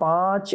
5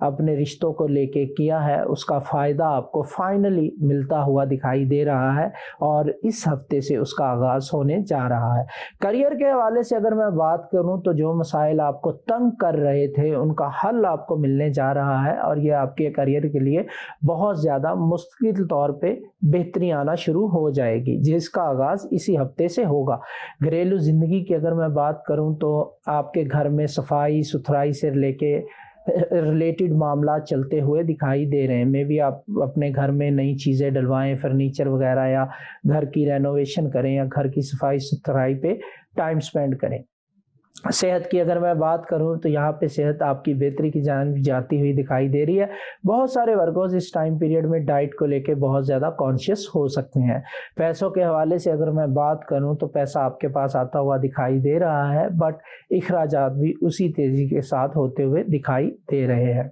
اپنے رشتوں کو لے کے کیا ہے اس کا فائدہ آپ کو فائنلی ملتا ہوا دکھائی دے رہا ہے اور اس ہفتے سے اس کا آغاز ہونے جا رہا ہے۔ کریئر کے حوالے سے اگر میں بات کروں تو جو مسائل آپ کو تنگ کر رہے تھے ان کا حل آپ کو ملنے جا رہا ہے اور یہ آپ کے کریئر کے لیے بہت زیادہ مستقل طور پہ بہتری آنا شروع ہو جائے گی، جس کا آغاز اسی ہفتے سے ہوگا۔ گھریلو زندگی کی اگر میں بات کروں تو آپ کے گھر میں صفائی ستھرائی سے لے کے ریلیٹڈ معاملات چلتے ہوئے دکھائی دے رہے ہیں۔ میں بھی آپ اپنے گھر میں نئی چیزیں ڈلوائیں، فرنیچر وغیرہ، یا گھر کی رینوویشن کریں یا گھر کی صفائی ستھرائی پہ ٹائم سپینڈ کریں۔ صحت کی اگر میں بات کروں تو یہاں پہ صحت آپ کی بہتری کی جانب جاتی ہوئی دکھائی دے رہی ہے۔ بہت سارے ورکرز اس ٹائم پیریڈ میں ڈائٹ کو لے کے بہت زیادہ کانشیس ہو سکتے ہیں۔ پیسوں کے حوالے سے اگر میں بات کروں تو پیسہ آپ کے پاس آتا ہوا دکھائی دے رہا ہے، بٹ اخراجات بھی اسی تیزی کے ساتھ ہوتے ہوئے دکھائی دے رہے ہیں۔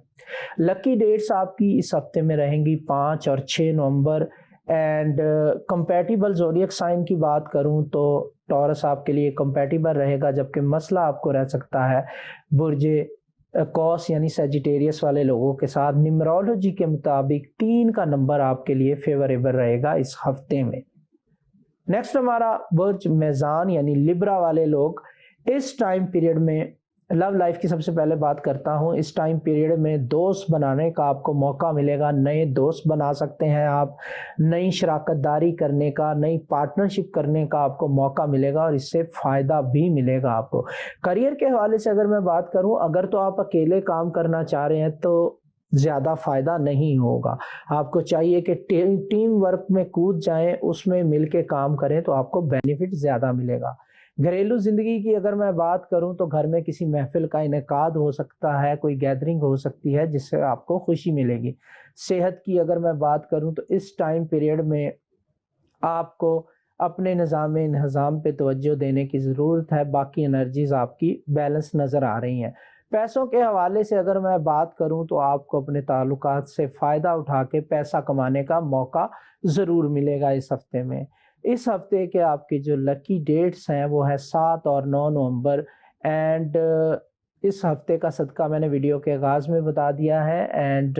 لکی ڈیٹس آپ کی اس ہفتے میں رہیں گی 5 اور 6 نومبر، اینڈ کمپیٹیبل زوڈیک سائن کی بات کروں تو ٹورس آپ کے لیے کمپیٹیبل رہے گا، جبکہ مسئلہ آپ کو رہ سکتا ہے برج کوس یعنی سیجیٹیریس والے لوگوں کے ساتھ۔ نیمرولوجی کے مطابق 3 کا نمبر آپ کے لیے فیوریبل رہے گا اس ہفتے میں۔ نیکسٹ ہمارا برج میزان یعنی لبرا والے لوگ اس ٹائم پیریڈ میں لو لائف کی سب سے پہلے بات کرتا ہوں۔ اس ٹائم پیریڈ میں دوست بنانے کا آپ کو موقع ملے گا، نئے دوست بنا سکتے ہیں آپ، نئی شراکت داری کرنے کا، نئی پارٹنرشپ کرنے کا آپ کو موقع ملے گا اور اس سے فائدہ بھی ملے گا آپ کو۔ کریئر کے حوالے سے اگر میں بات کروں، اگر تو آپ اکیلے کام کرنا چاہ رہے ہیں تو زیادہ فائدہ نہیں ہوگا۔ آپ کو چاہیے کہ ٹیم ورک میں کود جائیں، اس میں مل کے کام کریں تو آپ کو بینیفٹ زیادہ ملے گا۔ گھریلو زندگی کی اگر میں بات کروں تو گھر میں کسی محفل کا انعقاد ہو سکتا ہے، کوئی گیدرنگ ہو سکتی ہے جس سے آپ کو خوشی ملے گی۔ صحت کی اگر میں بات کروں تو اس ٹائم پیریڈ میں آپ کو اپنے نظام پہ توجہ دینے کی ضرورت ہے، باقی انرجیز آپ کی بیلنس نظر آ رہی ہیں۔ پیسوں کے حوالے سے اگر میں بات کروں تو آپ کو اپنے تعلقات سے فائدہ اٹھا کے پیسہ کمانے کا موقع ضرور ملے گا اس ہفتے میں۔ اس ہفتے کے آپ کی جو لکی ڈیٹس ہیں وہ ہے 7 اور 9 نومبر، اینڈ اس ہفتے کا صدقہ میں نے ویڈیو کے آغاز میں بتا دیا ہے، اینڈ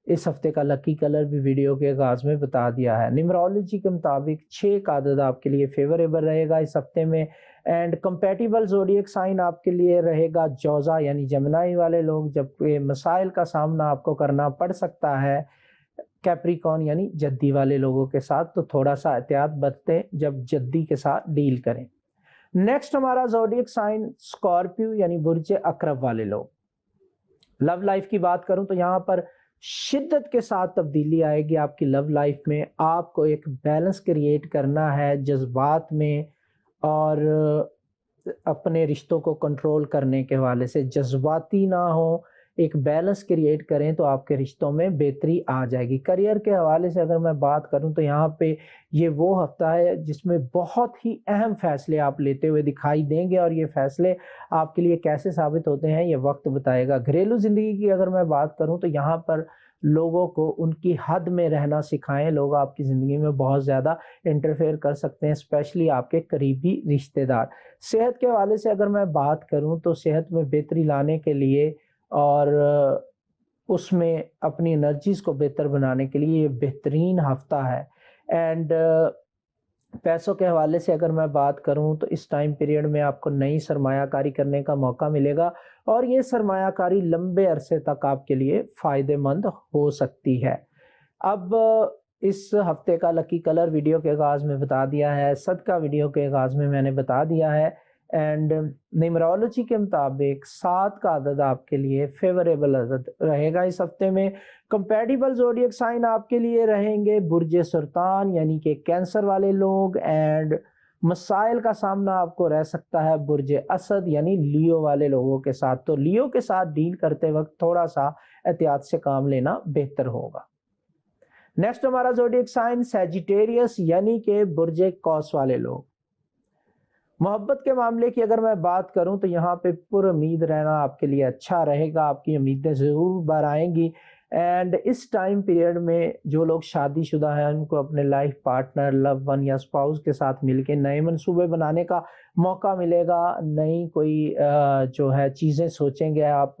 اس ہفتے کا لکی کلر بھی ویڈیو کے آغاز میں بتا دیا ہے۔ نیمرولوجی کے مطابق 6 کا عدد آپ کے لیے فیوریبل رہے گا اس ہفتے میں، اینڈ کمپیٹیبل زوڈیک سائن آپ کے لیے رہے گا جوزا یعنی جمنائی والے لوگ، جبکہ مسائل کا سامنا آپ کو کرنا پڑ سکتا ہے کیپریکون یعنی جدی والے لوگوں کے ساتھ، تو تھوڑا سا احتیاط برتیں جب جدی کے ساتھ ڈیل کریں۔ نیکسٹ ہمارا زوڈیک سائن اسکارپیو یعنی برج عقرب والے لوگ۔ لو لائف کی بات کروں تو یہاں پر شدت کے ساتھ تبدیلی آئے گی آپ کی لو لائف میں۔ آپ کو ایک بیلنس کریٹ کرنا ہے جذبات میں اور اپنے رشتوں کو کنٹرول کرنے کے حوالے سے، جذباتی نہ ہوں، ایک بیلنس کریٹ کریں تو آپ کے رشتوں میں بہتری آ جائے گی۔ کریئر کے حوالے سے اگر میں بات کروں تو یہاں پہ یہ وہ ہفتہ ہے جس میں بہت ہی اہم فیصلے آپ لیتے ہوئے دکھائی دیں گے، اور یہ فیصلے آپ کے لیے کیسے ثابت ہوتے ہیں یہ وقت بتائے گا۔ گھریلو زندگی کی اگر میں بات کروں تو یہاں پر لوگوں کو ان کی حد میں رہنا سکھائیں۔ لوگ آپ کی زندگی میں بہت زیادہ انٹرفیئر کر سکتے ہیں، اسپیشلی آپ کے قریبی رشتہ دار۔ صحت کے حوالے سے اگر میں بات کروں تو صحت میں بہتری لانے کے لیے اور اس میں اپنی انرجیز کو بہتر بنانے کے لیے یہ بہترین ہفتہ ہے۔ اینڈ پیسوں کے حوالے سے اگر میں بات کروں تو اس ٹائم پیریڈ میں آپ کو نئی سرمایہ کاری کرنے کا موقع ملے گا، اور یہ سرمایہ کاری لمبے عرصے تک آپ کے لیے فائدہ مند ہو سکتی ہے۔ اب اس ہفتے کا لکی کلر ویڈیو کے آغاز میں بتا دیا ہے، صدقہ ویڈیو کے آغاز میں نے بتا دیا ہے، اینڈ نیمرولوجی کے مطابق 7 کا عدد آپ کے لیے فیوریبل عدد رہے گا اس ہفتے میں۔ کمپیٹیبل زوڈیک سائن آپ کے لیے رہیں گے برج سرطان یعنی کہ کینسر والے لوگ، اینڈ مسائل کا سامنا آپ کو رہ سکتا ہے برج اسد یعنی لیو والے لوگوں کے ساتھ، تو لیو کے ساتھ ڈیل کرتے وقت تھوڑا سا احتیاط سے کام لینا بہتر ہوگا۔ نیکسٹ ہمارا زوڈیک سائن سیجیٹیریس یعنی کہ برج قوس والے لوگ۔ محبت کے معاملے کی اگر میں بات کروں تو یہاں پہ پر امید رہنا آپ کے لیے اچھا رہے گا، آپ کی امیدیں ضرور بڑھ آئیں گی، اینڈ اس ٹائم پیریڈ میں جو لوگ شادی شدہ ہیں ان کو اپنے لائف پارٹنر، لو ون یا اسپاؤس کے ساتھ مل کے نئے منصوبے بنانے کا موقع ملے گا، نئی کوئی جو ہے چیزیں سوچیں گے آپ،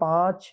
5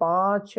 5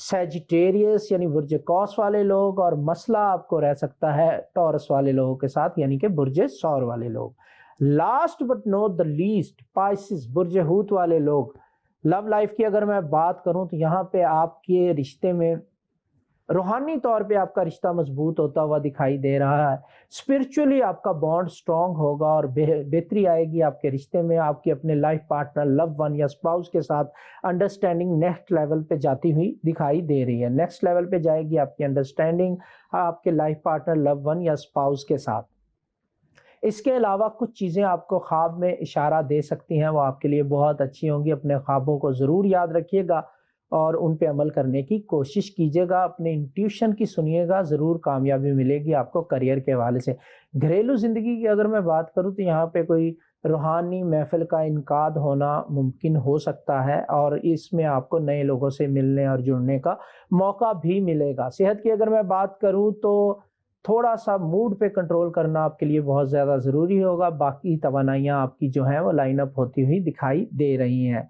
سیجیٹیریس یعنی برج قوس والے لوگ، اور مسئلہ آپ کو رہ سکتا ہے ٹورس والے لوگوں کے ساتھ یعنی کہ برج ثور والے لوگ۔ Last but not the least Pisces برج حوت والے لوگ۔ لو لائف کی اگر میں بات کروں تو یہاں پہ آپ کے رشتے میں روحانی طور پہ آپ کا رشتہ مضبوط ہوتا ہوا دکھائی دے رہا ہے، اسپرچولی آپ کا بانڈ سٹرونگ ہوگا اور بہتری آئے گی آپ کے رشتے میں، آپ کے اپنے لائف پارٹنر، لو ون یا اسپاؤس کے ساتھ انڈرسٹینڈنگ نیکسٹ لیول پہ جاتی ہوئی دکھائی دے رہی ہے۔ نیکسٹ لیول پہ جائے گی آپ کی انڈرسٹینڈنگ آپ کے لائف پارٹنر، لو ون یا اسپاؤس کے ساتھ۔ اس کے علاوہ کچھ چیزیں آپ کو خواب میں اشارہ دے سکتی ہیں، وہ آپ کے لیے بہت اچھی ہوں گی۔ اپنے خوابوں کو ضرور یاد رکھیے گا اور ان پہ عمل کرنے کی کوشش کیجیے گا، اپنے انٹیوشن کی سنیے گا، ضرور کامیابی ملے گی آپ کو کریئر کے حوالے سے۔ گھریلو زندگی کی اگر میں بات کروں تو یہاں پہ کوئی روحانی محفل کا انعقاد ہونا ممکن ہو سکتا ہے اور اس میں آپ کو نئے لوگوں سے ملنے اور جڑنے کا موقع بھی ملے گا۔ صحت کی اگر میں بات کروں تو تھوڑا سا موڈ پہ کنٹرول کرنا آپ کے لیے بہت زیادہ ضروری ہوگا، باقی توانائیاں آپ کی جو ہیں وہ لائن اپ ہوتی ہوئی دکھائی دے رہی ہیں۔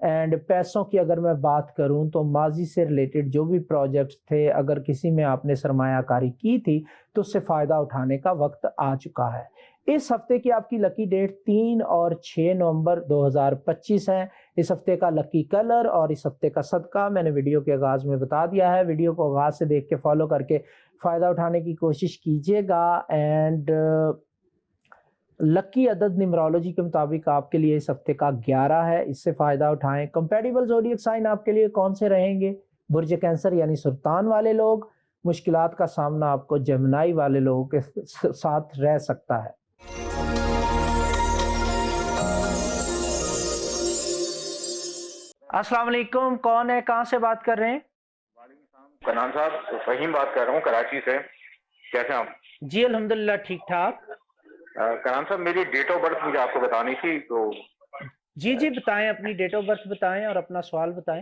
اینڈ پیسوں کی اگر میں بات کروں تو ماضی سے ریلیٹڈ جو بھی پروجیکٹس تھے، اگر کسی میں آپ نے سرمایہ کاری کی تھی تو اس سے فائدہ اٹھانے کا وقت آ چکا ہے۔ اس ہفتے کی آپ کی لکی ڈیٹ 3 اور 6 نومبر 2025 ہیں۔ اس ہفتے کا لکی کلر اور اس ہفتے کا صدقہ میں نے ویڈیو کے آغاز میں بتا دیا ہے، ویڈیو کو آغاز سے دیکھ کے فالو کر کے فائدہ اٹھانے کی کوشش کیجیے گا۔ اینڈ لکی عدد نیمرولوجی کے مطابق آپ کے لیے اس ہفتے کا 11 ہے، اس سے فائدہ اٹھائیں۔ کمپیٹیبل زوڈیک سائن آپ کے لیے کون سے رہیں گے؟ برج کینسر یعنی سرطان والے لوگ۔ مشکلات کا سامنا آپ کو جمنائی والے لوگوں کے ساتھ رہ سکتا ہے۔ السلام علیکم، کون ہے، کہاں سے بات کر رہے ہیں؟ وعلیکم السلام کنان صاحب، فہیم بات کر رہا ہوں کراچی سے۔ کیسے ہیں آپ؟ جی الحمدللہ ٹھیک ٹھاک۔ کنان صاحب میری ڈیٹ آف برتھ مجھے آپ کو بتانی تھی تو جی بتائیں، اپنی ڈیٹ آف برتھ بتائیں اور اپنا سوال بتائیں۔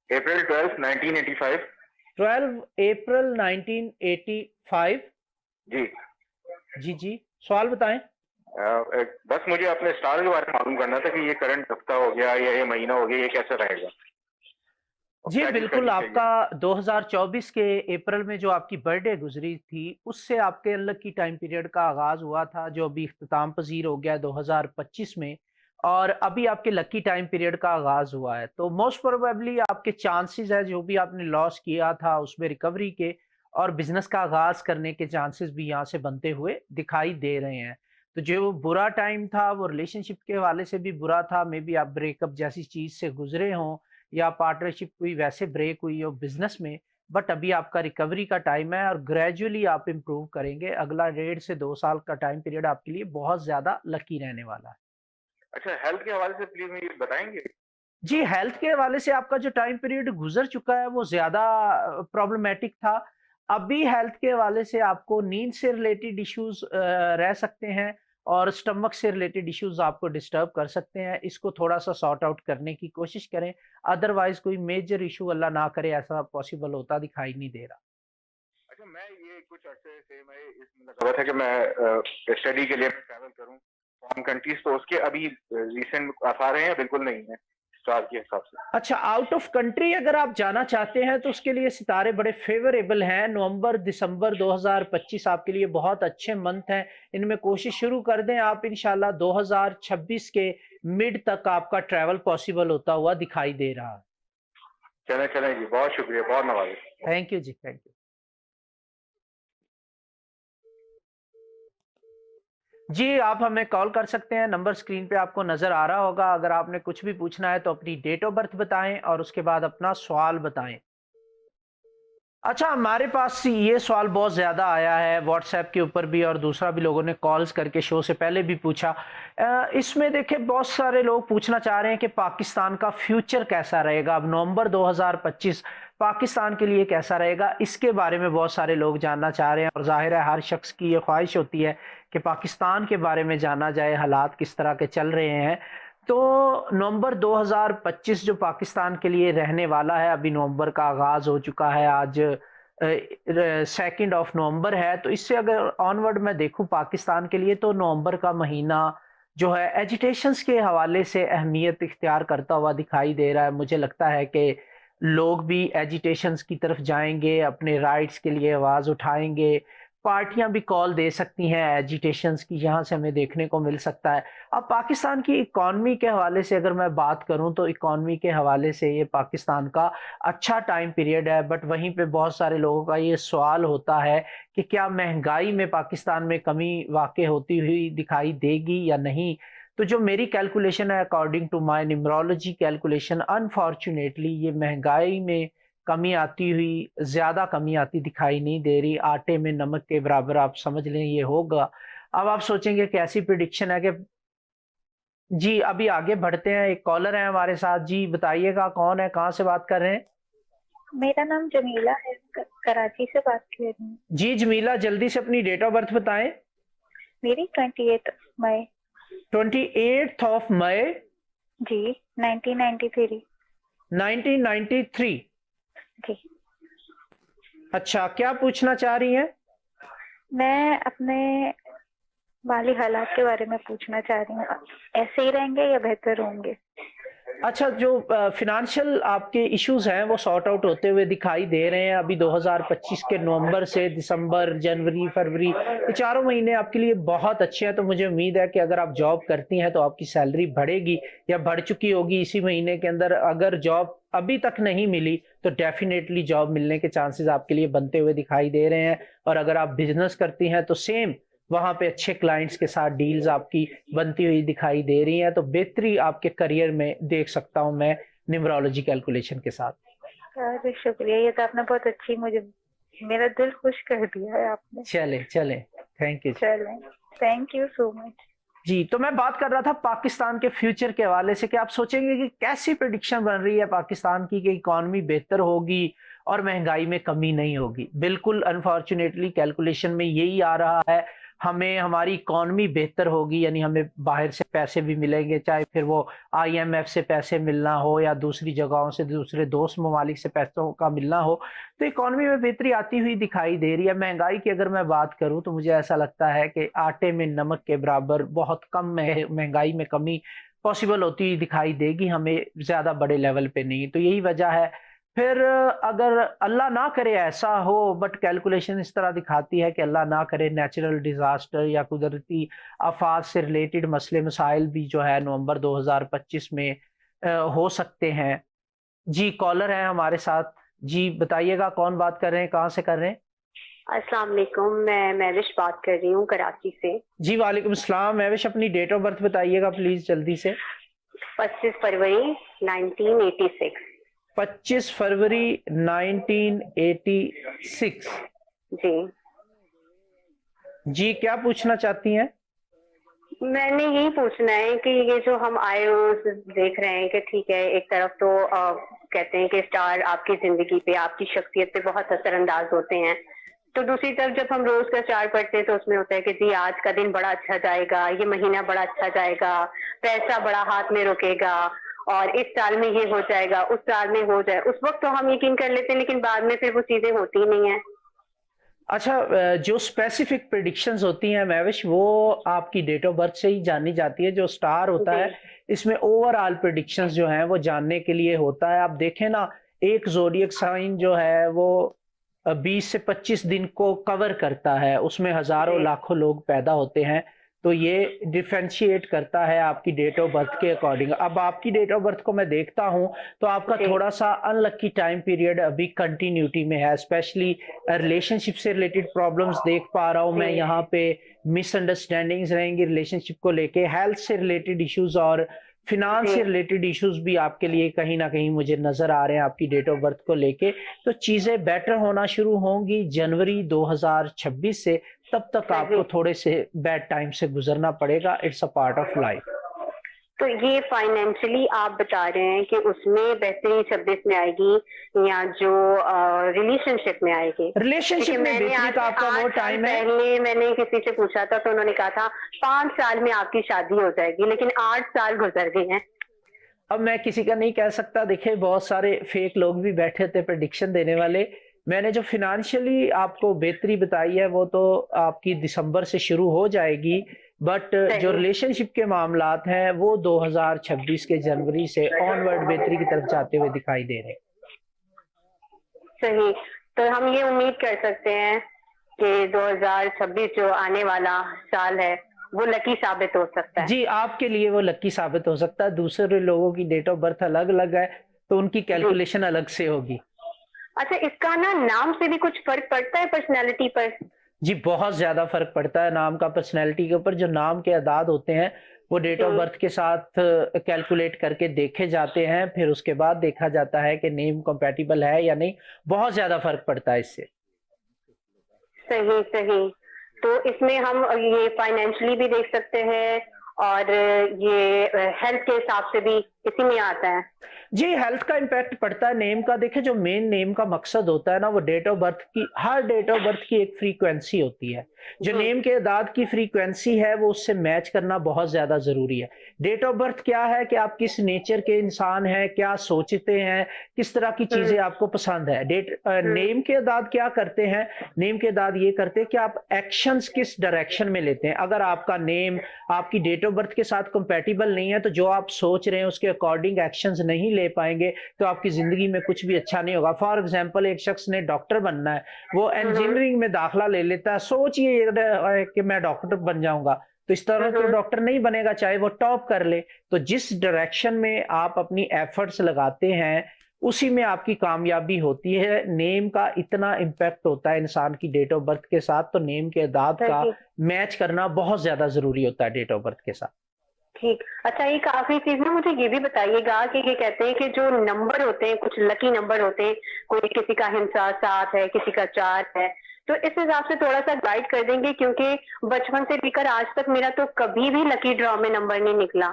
اپریل 12 1985۔ 12 اپریل 1985۔ جی سوال بتائیں۔ بس مجھے اپنے اسٹار کے بارے میں معلوم کرنا تھا کہ یہ کرنٹ ہفتہ ہو گیا یا یہ مہینہ ہو گیا، یہ کیسے رہے گا؟ جی بالکل، آپ کا 2024 کے اپریل میں جو آپ کی برتھ ڈے گزری تھی اس سے آپ کے انلکی ٹائم پیریڈ کا آغاز ہوا تھا، جو ابھی اختتام پذیر ہو گیا 2025 میں، اور ابھی آپ کے لکی ٹائم پیریڈ کا آغاز ہوا ہے۔ تو موسٹ پروبیبلی آپ کے چانسز ہے جو بھی آپ نے لاس کیا تھا اس میں ریکوری کے اور بزنس کا آغاز کرنے کے چانسز بھی یہاں سے بنتے ہوئے دکھائی دے رہے ہیں۔ تو جو برا ٹائم تھا وہ ریلیشن شپ کے حوالے سے بھی برا تھا، مے بی آپ بریک اپ جیسی چیز سے گزرے ہوں یا پارٹنرشپ کوئی ویسے بریک ہوئی ہو بزنس میں، بٹ ابھی آپ کا ریکوری کا ٹائم ہے اور گریجولی آپ امپروو کریں گے۔ اگلا 1.5 سے 2 سال کا ٹائم پیریڈ آپ کے لیے بہت زیادہ لکی رہنے والا ہے۔ اچھا، ہیلتھ کے حوالے سے پلیز مجھے بتائیں گے؟ جی ہیلتھ کے حوالے سے آپ کا جو ٹائم پیریڈ گزر چکا ہے وہ زیادہ پرابلمیٹک تھا۔ ابھی ہیلتھ کے حوالے سے آپ کو نیند سے ریلیٹڈ ایشوز رہ سکتے ہیں اور سٹمک سے ریلیٹڈ ایشوز آپ کو ڈسٹرب کر سکتے ہیں، اس کو تھوڑا سا سارٹ آؤٹ کرنے کی کوشش کریں۔ ادروائز کوئی میجر ایشو اللہ نہ کرے ایسا پاسبل ہوتا دکھائی نہیں دے رہا۔ اچھا، میں یہ کچھ عرصے سے میں اس میں لگا ہوا تھا کہ میں اسٹڈی کے لیے ٹریول کروں فارم کنٹریز، تو اس کے ابھی ریسنٹ آثار ہیں یا بالکل نہیں ہیں اسٹار کے حساب سے؟ اچھا، آؤٹ آف کنٹری اگر آپ جانا چاہتے ہیں تو اس کے لیے ستارے بڑے فیوریبل ہیں۔ نومبر دسمبر 2025 آپ کے لیے بہت اچھے منتھ ہیں، ان میں کوشش شروع کر دیں آپ، انشاءاللہ 2026 کے مڈ تک آپ کا ٹریول پاسبل ہوتا ہوا دکھائی دے رہا ہے۔ چلیں جی، بہت شکریہ، بہت نوازش۔ تھینک یو جی، تھینک یو جی۔ آپ ہمیں کال کر سکتے ہیں، نمبر سکرین پہ آپ کو نظر آ رہا ہوگا۔ اگر آپ نے کچھ بھی پوچھنا ہے تو اپنی ڈیٹ آف برتھ بتائیں اور اس کے بعد اپنا سوال بتائیں۔ اچھا، ہمارے پاس یہ سوال بہت زیادہ آیا ہے واٹس ایپ کے اوپر بھی اور دوسرا بھی لوگوں نے کالز کر کے شو سے پہلے بھی پوچھا۔ اس میں دیکھیں بہت سارے لوگ پوچھنا چاہ رہے ہیں کہ پاکستان کا فیوچر کیسا رہے گا، اب نومبر 2025 پاکستان کے لیے کیسا رہے گا، اس کے بارے میں بہت سارے لوگ جاننا چاہ رہے ہیں، اور ظاہر ہے ہر شخص کی یہ خواہش ہوتی ہے کہ پاکستان کے بارے میں جانا جائے، حالات کس طرح کے چل رہے ہیں۔ تو نومبر 2025 جو پاکستان کے لیے رہنے والا ہے، ابھی نومبر کا آغاز ہو چکا ہے، آج 2 نومبر ہے، تو اس سے اگر آن ورڈ میں دیکھوں پاکستان کے لیے تو نومبر کا مہینہ جو ہے ایجیٹیشنز کے حوالے سے اہمیت اختیار کرتا ہوا دکھائی دے رہا ہے۔ مجھے لگتا ہے کہ لوگ بھی ایجیٹیشنز کی طرف جائیں گے، اپنے رائٹس کے لیے آواز اٹھائیں گے، پارٹیاں بھی کال دے سکتی ہیں ایجیٹیشنز کی، یہاں سے ہمیں دیکھنے کو مل سکتا ہے۔ اب پاکستان کی اکانومی کے حوالے سے اگر میں بات کروں تو اکانومی کے حوالے سے یہ پاکستان کا اچھا ٹائم پیریڈ ہے، بٹ وہیں پہ بہت سارے لوگوں کا یہ سوال ہوتا ہے کہ کیا مہنگائی میں پاکستان میں کمی واقع ہوتی ہوئی دکھائی دے گی یا نہیں۔ تو جو میری کیلکولیشن ہے according to my numerology calculation, unfortunately یہ مہنگائی میں کمی آتی ہوئی، زیادہ کمی آتی دکھائی نہیں دے رہی، آٹے میں نمک کے برابر آپ سمجھ لیں یہ ہوگا۔ اب آپ سوچیں گے کیسی پریڈکشن ہے کہ جی ابھی آگے بڑھتے ہیں، ایک کالر ہے ہمارے ساتھ، جی بتائیے گا کون ہے، کہاں سے بات کر رہے ہیں؟ میرا نام جمیلہ ہے، کراچی سے بات کر رہی ہوں۔ جی جمیلہ، جلدی سے اپنی ڈیٹ آف برتھ بتائیں۔ میری 28 مئی 28 آف مئی جی 1993 1993۔ جی اچھا، کیا پوچھنا چاہ رہی ہیں؟ میں اپنے مالی حالات کے بارے میں پوچھنا چاہ رہی ہوں، ایسے ہی رہیں گے یا بہتر ہوں گے؟ اچھا، جو فنانشل آپ کے ایشوز ہیں وہ سارٹ آؤٹ ہوتے ہوئے دکھائی دے رہے ہیں ابھی 2025 کے نومبر سے دسمبر، جنوری، فروری، یہ چاروں مہینے آپ کے لیے بہت اچھے ہیں۔ تو مجھے امید ہے کہ اگر آپ جاب کرتی ہیں تو آپ کی سیلری بڑھے گی یا بڑھ چکی ہوگی اسی مہینے کے اندر۔ اگر جاب ابھی تک نہیں ملی تو ڈیفینیٹلی جاب ملنے کے چانسز آپ کے لیے بنتے ہوئے دکھائی دے رہے ہیں، اور اگر آپ بزنس کرتی ہیں تو سیم وہاں پہ اچھے کلائنٹس کے ساتھ ڈیلز آپ کی بنتی ہوئی دکھائی دے رہی ہیں۔ تو بہتری آپ کے کریئر میں دیکھ سکتا ہوں میں نیمرولوجی کیلکولیشن کے ساتھ۔ بہت شکریہ، یہ تو آپ نے بہت اچھی، مجھے میرا دل خوش کر دیا ہے آپ نے۔ چلیں تھینک یو۔ چلیں، تھینک یو سو مچ۔ جی، تو میں بات کر رہا تھا پاکستان کے فیوچر کے حوالے سے کہ آپ سوچیں گے کہ کیسی پریڈکشن بن رہی ہے پاکستان کی کہ اکانومی بہتر ہوگی اور مہنگائی میں کمی نہیں ہوگی۔ بالکل انفارچونیٹلی کیلکولیشن میں یہی آ رہا ہے، ہمیں ہماری اکانومی بہتر ہوگی، یعنی ہمیں باہر سے پیسے بھی ملیں گے، چاہے پھر وہ IMF سے پیسے ملنا ہو یا دوسری جگہوں سے، دوسرے دوست ممالک سے پیسوں کا ملنا ہو، تو اکانومی میں بہتری آتی ہوئی دکھائی دے رہی ہے۔ مہنگائی کی اگر میں بات کروں تو مجھے ایسا لگتا ہے کہ آٹے میں نمک کے برابر بہت کم مہنگائی میں کمی پاسبل ہوتی ہوئی دکھائی دے گی، ہمیں زیادہ بڑے لیول پہ نہیں۔ تو یہی وجہ ہے۔ پھر اگر اللہ نہ کرے ایسا ہو، بٹ کیلکولیشن اس طرح دکھاتی ہے کہ اللہ نہ کرے نیچرل ڈیزاسٹر یا قدرتی آفات سے ریلیٹڈ مسئلے مسائل بھی جو ہے نومبر 2025 میں ہو سکتے ہیں۔ جی کالر ہے ہمارے ساتھ، جی بتائیے گا کون بات کر رہے ہیں، کہاں سے کر رہے ہیں؟ السلام علیکم، میں مہوش بات کر رہی ہوں کراچی سے۔ جی وعلیکم السلام مہوش، اپنی ڈیٹ آف برتھ بتائیے گا پلیز جلدی سے۔ 25 فروری 1986۔ 25 فروری 1986۔ جی جی کیا پوچھنا چاہتی ہیں؟ میں نے یہی پوچھنا ہے کہ یہ جو ہم دیکھ رہے ہیں کہ ٹھیک ہے، ایک طرف تو کہتے ہیں کہ اسٹار آپ کی زندگی پہ، آپ کی شخصیت پہ بہت اثر انداز ہوتے ہیں، تو دوسری طرف جب ہم روز کا اسٹار پڑھتے ہیں تو اس میں ہوتا ہے کہ جی آج کا دن بڑا اچھا جائے گا، یہ مہینہ بڑا اچھا جائے گا، پیسہ بڑا ہاتھ میں رکے گا، اور اس سال میں یہ ہو جائے گا، اس سال میں ہو جائے۔ اس وقت تو ہم یقین کر لیتے ہیں، لیکن بعد میں پھر وہ چیزیں ہوتی ہی نہیں ہیں۔ اچھا، جو اسپیسیفک پریڈکشنز ہوتی ہیں مہوش، وہ آپ کی ڈیٹ آف برتھ سے ہی جانی جاتی ہے۔ جو اسٹار ہوتا ہے اس میں اوور آل پریڈکشنز جو ہیں وہ جاننے کے لیے ہوتا ہے۔ آپ دیکھیں نا، ایک زوڈیک سائن جو ہے وہ 20 سے 25 دن کو کور کرتا ہے، اس میں ہزاروں لاکھوں لوگ پیدا ہوتے ہیں، تو یہ ڈیفرینشیٹ کرتا ہے آپ کی ڈیٹ آف برتھ کے اکارڈنگ۔ اب آپ کی ڈیٹ آف برتھ کو میں دیکھتا ہوں تو آپ کا تھوڑا سا ان لکی ٹائم پیریڈ ابھی کنٹینیوٹی میں ہے، اسپیشلی ریلیشن شپ سے ریلیٹڈ پرابلمز دیکھ پا رہا ہوں میں یہاں پہ، مس انڈرسٹینڈنگز رہیں گی ریلیشن شپ کو لے کے، ہیلتھ سے ریلیٹڈ ایشوز اور فنانس سے ریلیٹڈ ایشوز بھی آپ کے لیے کہیں نہ کہیں مجھے نظر آ رہے ہیں آپ کی ڈیٹ آف برتھ کو لے کے۔ تو چیزیں بیٹر ہونا شروع ہوں گی جنوری 2026 سے، تب تک آپ کو تھوڑے سے بیڈ ٹائم سے گزرنا پڑے گا، it's a part of life. تو یہ فائنینشلی آپ بتا رہے ہیں کہ اس میں بہتری 26 میں آئے گی یا جو ریلیشن شپ میں آئے گی؟ ریلیشن شپ میں بہتری کا آپ کا وہ ٹائم ہے۔ پہلے میں نے کسی سے پوچھا تھا تو انہوں نے کہا تھا 5 سال میں آپ کی شادی ہو جائے گی، لیکن 8 سال گزر گئے ہیں۔ اب میں کسی کا نہیں کہہ سکتا، دیکھیں بہت سارے فیک لوگ بھی بیٹھے تھے پریڈکشن دینے والے۔ میں نے جو فنانشلی آپ کو بہتری بتائی ہے وہ تو آپ کی دسمبر سے شروع ہو جائے گی، بٹ جو ریلیشن شپ کے معاملات ہیں وہ 2026 کے جنوری سے آن ورڈ بہتری کی طرف جاتے ہوئے دکھائی دے رہے ہیں۔ صحیح. تو ہم یہ امید کر سکتے ہیں کہ 2026 جو آنے والا سال ہے وہ لکی ثابت ہو سکتا ہے. جی آپ کے لیے وہ لکی ثابت ہو سکتا ہے. دوسرے لوگوں کی ڈیٹ آف برتھ الگ الگ ہے تو ان کی کیلکولیشن الگ سے ہوگی. اچھا اس کا نا نام سے بھی کچھ فرق پڑتا ہے پرسنالٹی پر؟ جی بہت زیادہ فرق پڑتا ہے نام کا پرسنالٹی کے اوپر. جو نام کے اعداد ہوتے ہیں وہ ڈیٹ آف برتھ کے ساتھ کیلکولیٹ کر کے دیکھے جاتے ہیں, پھر اس کے بعد دیکھا جاتا ہے کہ نیم کمپیٹیبل ہے یا نہیں. بہت زیادہ فرق پڑتا ہے اس سے. صحیح صحیح. تو اس میں ہم یہ فائنینشلی بھی دیکھ سکتے ہیں اور یہ ہیلتھ کے حساب سے بھی اسی میں آتا ہے؟ جی ہیلتھ کا امپیکٹ پڑتا ہے نیم کا. دیکھیں جو مین نیم کا مقصد ہوتا ہے نا وہ ڈیٹ آف برتھ کی, ہر ڈیٹ آف برتھ کی ایک فریکوینسی ہوتی ہے. جو نیم کے اعداد کی فریکوینسی ہے وہ اس سے میچ کرنا بہت زیادہ ضروری ہے. ڈیٹ آف برتھ کیا ہے کہ آپ کس نیچر کے انسان ہیں, کیا سوچتے ہیں, کس طرح کی چیزیں آپ کو پسند ہے. نیم کے اعداد کیا کرتے ہیں, نیم کے اعداد یہ کرتے ہیں کہ آپ ایکشنز کس ڈائریکشن میں لیتے ہیں. اگر آپ کا نیم آپ کی ڈیٹ آف برتھ کے ساتھ کمپیٹیبل نہیں ہے تو جو آپ سوچ رہے ہیں اس کے اکارڈنگ ایکشنز نہیں لے پائیں گے تو آپ کی زندگی میں کچھ بھی اچھا نہیں ہوگا. فار ایگزامپل ایک شخص نے ڈاکٹر بننا ہے, وہ انجینئرنگ میں داخلہ لے لیتا ہے, سوچ یہ کہ میں ڈاکٹر بن جاؤں گا, تو اس طرح تو ڈاکٹر نہیں بنے گا چاہے وہ ٹاپ کر لے. تو جس ڈائریکشن میں آپ اپنی ایفرٹس لگاتے ہیں اسی میں آپ کی کامیابی ہوتی ہے. نیم کا اتنا امپیکٹ ہوتا ہے انسان کی ڈیٹ آف برتھ کے ساتھ, تو نیم کے اعداد کا میچ کرنا بہت زیادہ ضروری ہوتا ہے ڈیٹ آف برتھ کے ساتھ. ٹھیک. اچھا ایک آخری چیز نا مجھے یہ بھی بتائیے گا کہ یہ کہتے ہیں کہ جو نمبر ہوتے ہیں کچھ لکی نمبر ہوتے ہیں, کوئی کسی کا ہنسا 7 ہے, کسی کا 4 ہے, تو اس حساب سے تھوڑا سا گائیڈ کر دیں گے کیونکہ بچپن سے لے کر آج تک میرا تو کبھی بھی لکی ڈرا میں نمبر نہیں نکلا.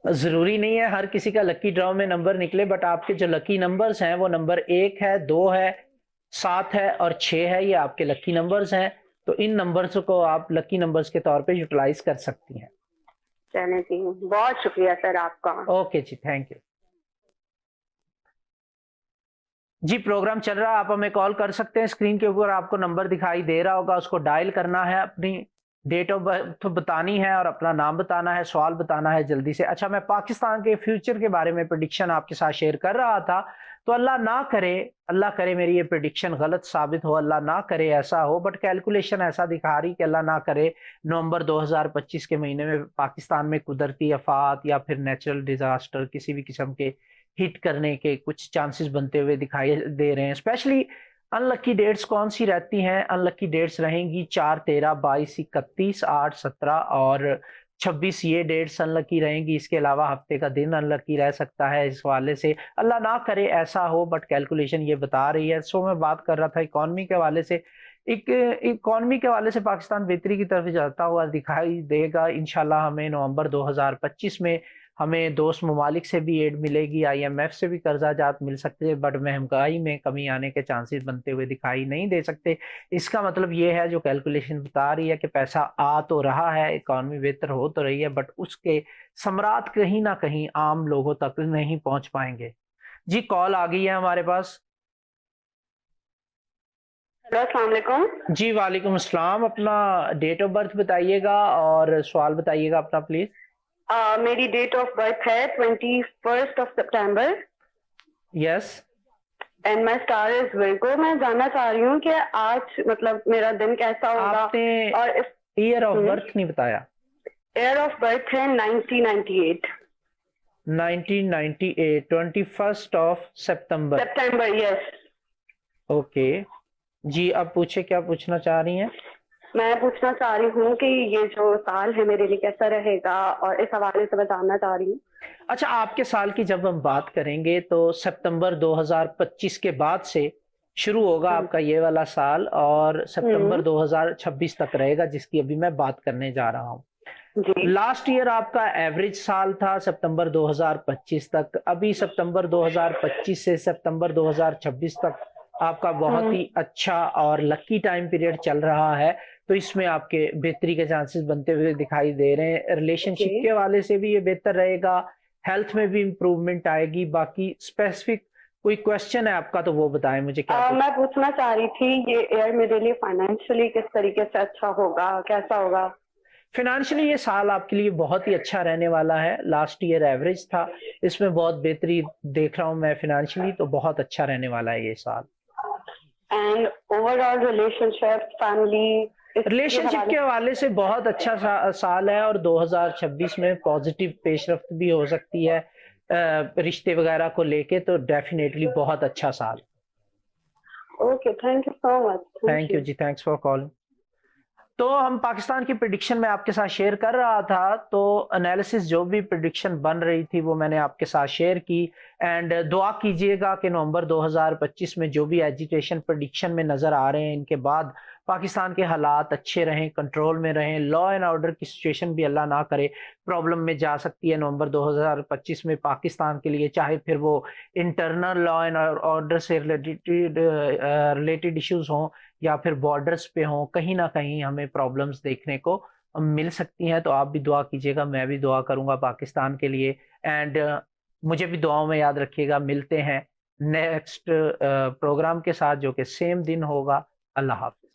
ضروری نہیں ہے ہر کسی کا لکی ڈراؤ میں نمبر نکلے, بٹ آپ کے جو لکی نمبرز ہیں وہ نمبر 1 ہے, 2 ہے, 7 ہے اور 6 ہے. یہ آپ کے لکی نمبرز ہیں, تو ان نمبرز کو آپ لکی نمبرز کے طور پہ یوٹیلائز کر سکتی ہیں. چلیں جی, بہت شکریہ سر آپ کا. اوکے جی, تھینک یو. جی پروگرام چل رہا ہے, آپ ہمیں کال کر سکتے ہیں. اسکرین کے اوپر آپ کو نمبر دکھائی دے رہا ہوگا, اس کو ڈائل کرنا ہے, اپنی ڈیٹ آف برتھ بتانی ہے اور اپنا نام بتانا ہے, سوال بتانا ہے جلدی سے. اچھا میں پاکستان کے فیوچر کے بارے میں پریڈکشن آپ کے ساتھ شیئر کر رہا تھا, تو اللہ کرے میری یہ پریڈکشن غلط ثابت ہو, اللہ نہ کرے ایسا ہو, بٹ کیلکولیشن ایسا دکھا رہی کہ اللہ نہ کرے نومبر 2025 کے مہینے میں پاکستان میں قدرتی آفات یا پھر نیچرل ڈیزاسٹر کسی بھی قسم کے ہٹ کرنے کے کچھ چانسز بنتے ہوئے دکھائی دے رہے ہیں. اسپیشلی ان لکی ڈیٹس کون سی رہتی ہیں؟ ان لکی ڈیٹس رہیں گی 4, 13, 22, 31, 8, 17 اور 26. یہ ڈیٹس ان لکی رہیں گی. اس کے علاوہ ہفتے کا دن ان لکی رہ سکتا ہے. اس حوالے سے اللہ نہ کرے ایسا ہو, بٹ کیلکولیشن یہ بتا رہی ہے. سو میں بات کر رہا تھا اکانومی کے حوالے سے. اکانومی کے حوالے سے پاکستان بہتری کی طرف جاتا ہوا دکھائی دے گا انشاءاللہ. ہمیں نومبر 2025 میں ہمیں دوست ممالک سے بھی ایڈ ملے گی, IMF سے بھی قرضہ جات مل سکتے ہیں, بٹ مہنگائی میں کمی آنے کے چانسز بنتے ہوئے دکھائی نہیں دے سکتے. اس کا مطلب یہ ہے جو کیلکولیشن بتا رہی ہے کہ پیسہ آ تو رہا ہے, اکانومی بہتر ہو تو رہی ہے, بٹ اس کے ثمرات کہیں نہ کہیں عام لوگوں تک نہیں پہنچ پائیں گے. جی کال آ گئی ہے ہمارے پاس. ہیلو السلام علیکم. جی وعلیکم السلام. اپنا ڈیٹ آف برتھ بتائیے گا اور سوال بتائیے گا اپنا پلیز. میری ڈیٹ آف برتھ ہے 21 September. Yes. And my star is Virgo. میں جاننا چاہ رہی ہوں کہ آج مطلب میرا دن کیسا ہوگا. آپ نے اور ایئر آف برتھ نہیں بتایا. ایئر آف برتھ ہے 1998. 1998 21 سپتمبر. سپٹمبر یس. اوکے جی, اب پوچھے کیا پوچھنا چاہ رہی ہیں؟ میں پوچھنا چاہ رہی ہوں کہ یہ جو سال ہے میرے لیے کیسا رہے گا, اور اس حوالے سے میں جاننا چاہ رہی ہوں. اچھا آپ کے سال کی جب ہم بات کریں گے تو سپتمبر 2025 کے بعد سے شروع ہوگا آپ کا یہ والا سال, اور سپتمبر 2026 تک رہے گا جس کی ابھی میں بات کرنے جا رہا ہوں. لاسٹ ایئر آپ کا ایوریج سال تھا سپتمبر 2025 تک. ابھی سپتمبر 2025 سے سپتمبر 2026 تک آپ کا بہت ہی اچھا اور لکی ٹائم پیریڈ چل رہا ہے, تو اس میں آپ کے بہتری کے چانسز بنتے ہوئے دکھائی دے رہے ہیں. ریلیشن شپ کے حوالے سے بھی یہ بہتر رہے گا, ہیلتھ میں بھی امپروومنٹ آئے گی. باقی اسپیسیفک کوئی کوشچن ہے آپ کا تو وہ بتائیں مجھے. کیا میں پوچھنا چاہ رہی تھی یہ ایئر میرے لیے فائنینشلی کس طریقے سے اچھا ہوگا, کیسا ہوگا؟ فائنینشلی یہ سال آپ کے لیے بہت ہی اچھا رہنے والا ہے. لاسٹ ایئر ایوریج تھا, اس میں بہت بہتری دیکھ رہا ہوں میں فائنینشلی, تو بہت اچھا رہنے والا ہے یہ سال. And overall relationship family relationship کے حوالے سے بہت اچھا سال ہے اور 2026 میں پازیٹیو پیش رفت بھی ہو سکتی ہے رشتے وغیرہ کو لے کے, تو ڈیفینیٹلی بہت اچھا سال. Okay, thank you so much. Thank you جی, تھینکس فار کالنگ. تو ہم پاکستان کی پریڈکشن میں آپ کے ساتھ شیئر کر رہا تھا, تو انالیسس جو بھی پریڈکشن بن رہی تھی وہ میں نے آپ کے ساتھ شیئر کی. اینڈ دعا کیجئے گا کہ نومبر 2025 میں جو بھی ایجیٹیشن پریڈکشن میں نظر آ رہے ہیں, ان کے بعد پاکستان کے حالات اچھے رہیں, کنٹرول میں رہیں. لا اینڈ آرڈر کی سچویشن بھی اللہ نہ کرے پرابلم میں جا سکتی ہے نومبر 2025 میں پاکستان کے لیے, چاہے پھر وہ انٹرنل لا اینڈ آرڈر سے ریلیٹڈ ایشوز ہوں یا پھر بارڈرز پہ ہوں, کہیں نہ کہیں ہمیں پرابلمز دیکھنے کو مل سکتی ہیں. تو آپ بھی دعا کیجیے گا, میں بھی دعا کروں گا پاکستان کے لیے. اینڈ مجھے بھی دعاؤں میں یاد رکھیے گا. ملتے ہیں نیکسٹ پروگرام کے ساتھ جو کہ سیم دن ہوگا. اللہ حافظ.